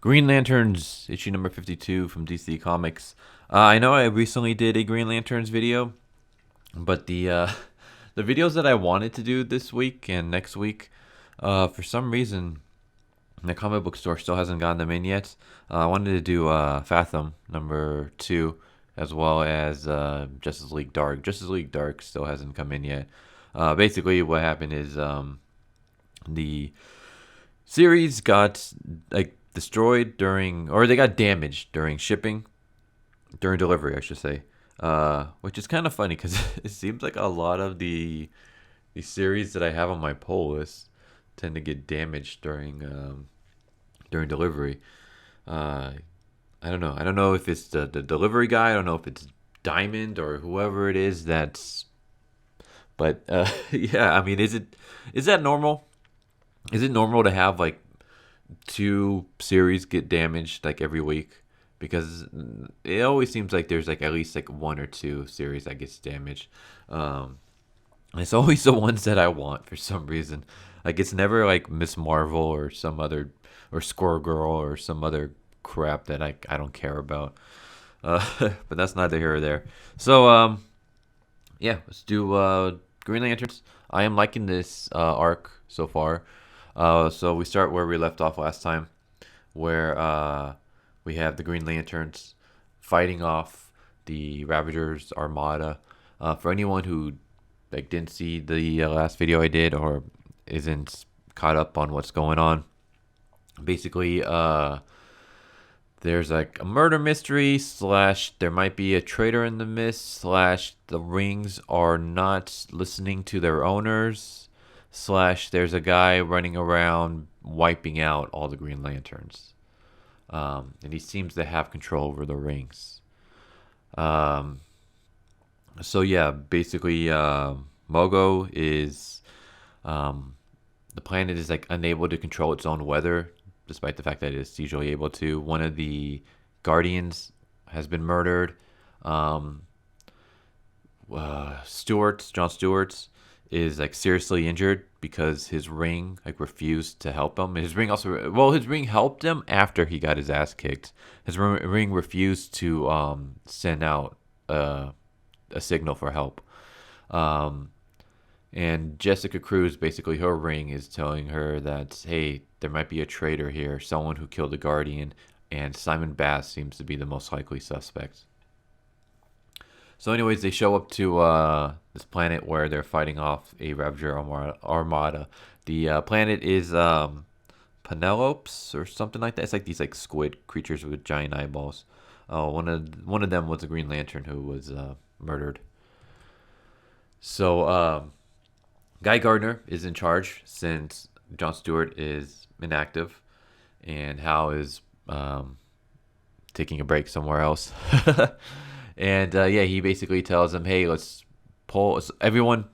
Green Lanterns issue number 52 from DC Comics. I know I recently did a Green Lanterns video, but the videos that I wanted to do this week and next week, for some reason, the comic book store still hasn't gotten them in yet. I wanted to do Fathom number 2 as well as Justice League Dark. Justice League Dark still hasn't come in yet. Basically, what happened is the series got destroyed during, or they got damaged during shipping, during delivery, I should say. Which is kind of funny because it seems like a lot of the series that I have on my pull list tend to get damaged during delivery. I don't know. I don't know if it's the delivery guy. I don't know if it's Diamond or whoever it is that's. But yeah, I mean, is that normal? Is it normal to have like two series get damaged like every week? Because it always seems like there's like at least like one or two series that gets damaged. And it's always the ones that I want for some reason. Like it's never like Miss Marvel or some other, or Squirrel Girl or some other crap that I don't care about. But that's neither here or there. So yeah, let's do Green Lanterns. I am liking this arc so far. So we start where we left off last time, where we have the Green Lanterns fighting off the Ravagers Armada. For anyone who like didn't see the last video I did or isn't caught up on what's going on, basically there's like a murder mystery slash there might be a traitor in the mist slash the rings are not listening to their owners slash there's a guy running around wiping out all the Green Lanterns. And he seems to have control over the rings. So yeah, basically, Mogo is the planet is like unable to control its own weather, despite the fact that it's usually able to. One of the Guardians has been murdered. John Stewart's is like seriously injured because his ring like refused to help him. His ring also, well, his ring helped him after he got his ass kicked. His ring refused to send out a signal for help. And Jessica Cruz, basically her ring is telling her that, hey, there might be a traitor here, someone who killed the Guardian, and Simon Bass seems to be the most likely suspect. So anyways, they show up to this planet where they're fighting off a Ravager Armada. The planet is Penelopes or something like that. It's like these like squid creatures with giant eyeballs. One of them was a Green Lantern who was murdered. So Guy Gardner is in charge since John Stewart is inactive, and Hal is taking a break somewhere else. And yeah, he basically tells them, "Hey, let's everyone,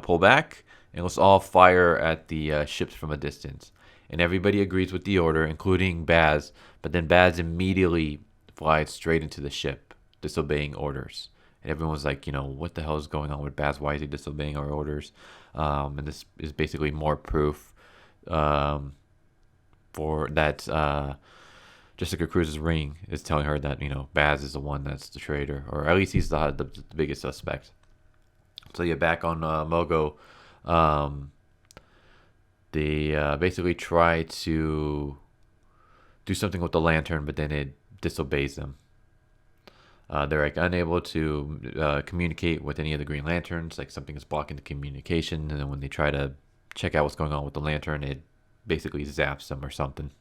pull back, and let's all fire at the ships from a distance." And everybody agrees with the order, including Baz. But then Baz immediately flies straight into the ship, disobeying orders. And everyone's like, what the hell is going on with Baz? Why is he disobeying our orders? And this is basically more proof for that. Jessica Cruz's ring is telling her that Baz is the one that's the traitor, or at least he's the biggest suspect. So yeah, back on Mogo, they basically try to do something with the lantern, but then it disobeys them. They're like unable to communicate with any of the Green Lanterns. Like something is blocking the communication, and then when they try to check out what's going on with the lantern, it basically zaps them or something.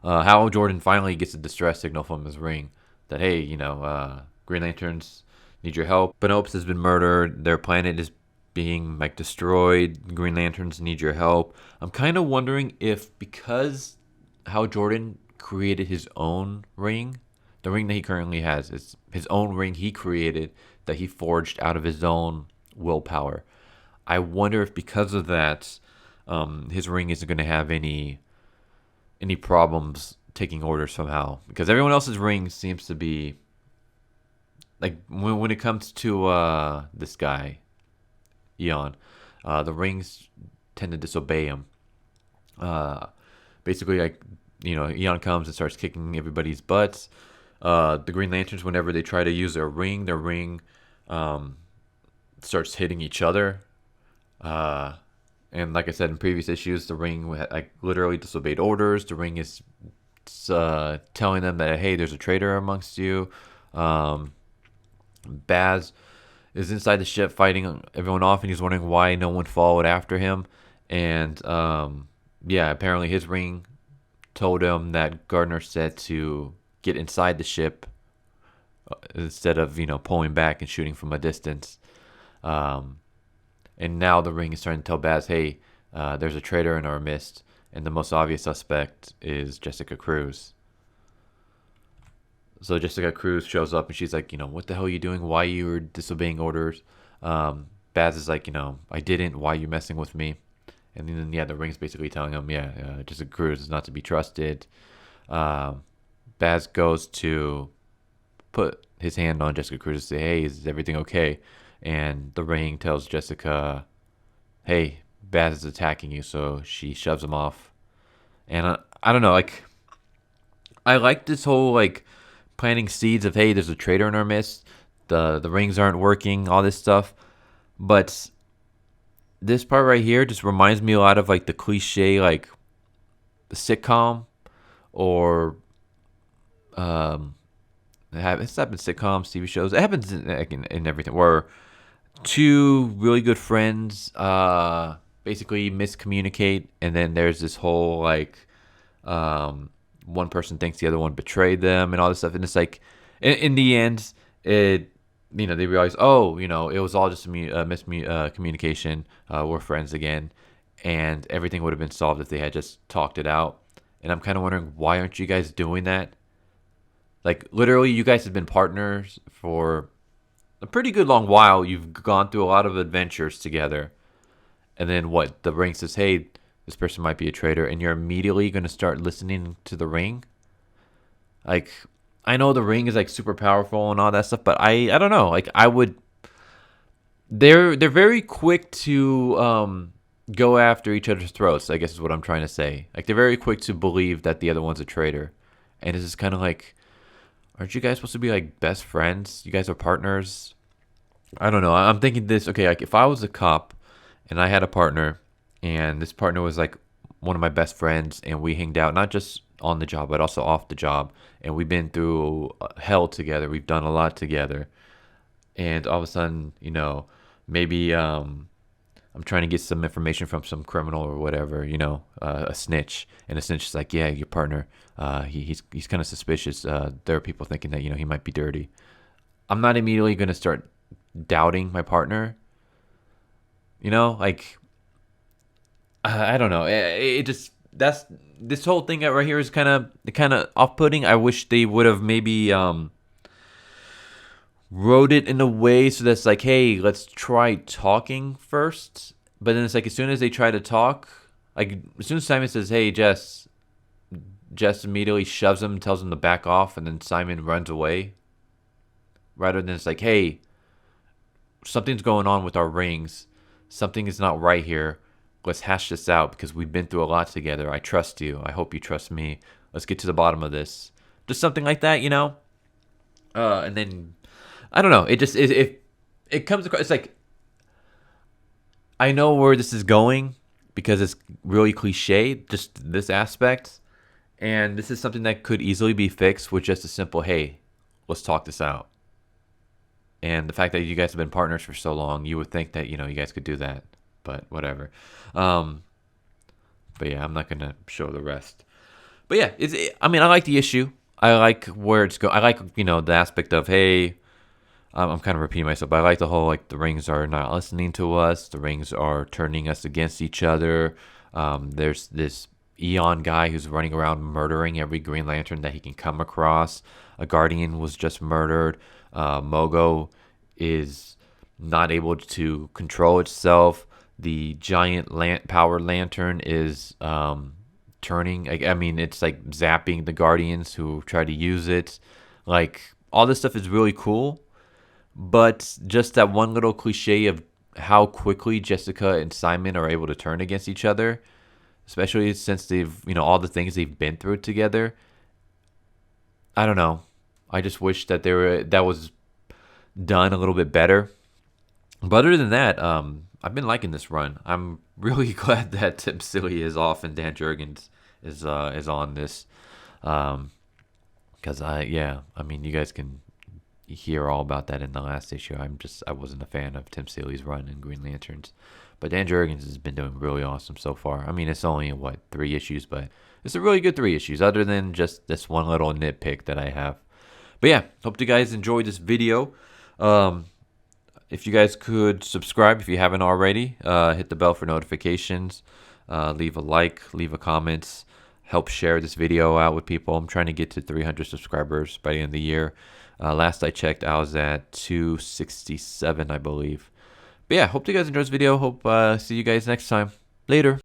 Hal Jordan finally gets a distress signal from his ring that, hey, Green Lanterns need your help. Penopes has been murdered. Their planet is being like destroyed. Green Lanterns need your help. I'm kind of wondering if because Hal Jordan created his own ring, the ring that he currently has is his own ring he created that he forged out of his own willpower. I wonder if because of that, his ring isn't going to have any problems taking orders from Hal, because everyone else's ring seems to be like when it comes to this guy Eon, the rings tend to disobey him. Basically, like Eon comes and starts kicking everybody's butts. The Green Lanterns, whenever they try to use their ring um, starts hitting each other. Uh, and like I said in previous issues, the ring like literally disobeyed orders. The ring is telling them that, hey, there's a traitor amongst you. Um, Baz is inside the ship fighting everyone off, and he's wondering why no one followed after him. And yeah, apparently his ring told him that Gardner said to get inside the ship instead of pulling back and shooting from a distance. Um, and now the ring is starting to tell Baz, hey, there's a traitor in our midst, and the most obvious suspect is Jessica Cruz. So Jessica Cruz shows up and she's like, what the hell are you doing? Why you were disobeying orders? Baz is like, I didn't. Why are you messing with me? And then yeah, the ring's basically telling him, yeah, Jessica Cruz is not to be trusted. Baz goes to put his hand on Jessica Cruz and say, hey, is everything okay? And the ring tells Jessica, hey, Baz is attacking you. So she shoves him off. And I don't know, like, I like this whole like planting seeds of, hey, there's a traitor in our midst. The rings aren't working, all this stuff. But this part right here just reminds me a lot of like the cliche like sitcom or it's happened in sitcoms, TV shows. It happens in everything where two really good friends basically miscommunicate, and then there's this whole like one person thinks the other one betrayed them and all this stuff, and it's like in the end they realize, oh, it was all just a miscommunication. We're friends again, and everything would have been solved if they had just talked it out. And I'm kind of wondering, why aren't you guys doing that? Like, literally, you guys have been partners for a pretty good long while. You've gone through a lot of adventures together. And then what? The ring says, hey, this person might be a traitor. And you're immediately going to start listening to the ring? Like, I know the ring is, like, super powerful and all that stuff. But I don't know. Like, I would... They're very quick to go after each other's throats, I guess is what I'm trying to say. Like, they're very quick to believe that the other one's a traitor. And it's just kind of like... Aren't you guys supposed to be like best friends? You guys are partners. I don't know. I'm thinking this. Okay, like if I was a cop and I had a partner, and this partner was like one of my best friends, and we hanged out not just on the job but also off the job, and we've been through hell together. We've done a lot together, and all of a sudden, maybe I'm trying to get some information from some criminal or whatever, a snitch. And a snitch is like, yeah, your partner, he's kind of suspicious. There are people thinking that, he might be dirty. I'm not immediately going to start doubting my partner. Like, I don't know. It just, this whole thing right here is kind of off-putting. I wish they would have maybe, wrote it in a way so that's like, hey, let's try talking first. But then it's like, as soon as they try to talk, like as soon as Simon says, hey, Jess immediately shoves him, tells him to back off, and then Simon runs away. Rather than it's like, hey, something's going on with our rings. Something is not right here. Let's hash this out because we've been through a lot together. I trust you. I hope you trust me. Let's get to the bottom of this. Just something like that, and then I don't know. It just it comes across. It's like I know where this is going because it's really cliche. Just this aspect, and this is something that could easily be fixed with just a simple, "Hey, let's talk this out." And the fact that you guys have been partners for so long, you would think that you guys could do that, but whatever. But yeah, I'm not gonna show the rest. But yeah, I mean, I like the issue. I like where it's going. I like the aspect of, hey. I'm kind of repeating myself, but I like the whole, like, the rings are not listening to us. The rings are turning us against each other. There's this Eon guy who's running around murdering every Green Lantern that he can come across. A Guardian was just murdered. Mogo is not able to control itself. The giant power lantern is turning. I mean, it's like zapping the Guardians who try to use it. Like, all this stuff is really cool. But just that one little cliche of how quickly Jessica and Simon are able to turn against each other especially since they've, all the things they've been through together. I don't know. I just wish that that was done a little bit better. But other than that, I've been liking this run. I'm really glad that Tim Silly is off and Dan Jurgens is on this. Because I mean, you guys can hear all about that in the last issue. I wasn't a fan of Tim Seeley's run in Green Lanterns, but Dan Jurgens has been doing really awesome so far. I mean, it's only 3 issues, but it's a really good 3 issues. Other than just this one little nitpick that I have. But yeah, hope you guys enjoyed this video. If you guys could subscribe if you haven't already, hit the bell for notifications, leave a like, leave a comment, help share this video out with people. I'm trying to get to 300 subscribers by the end of the year. Last I checked, I was at 267, I believe. But yeah, hope you guys enjoyed this video. Hope see you guys next time. Later.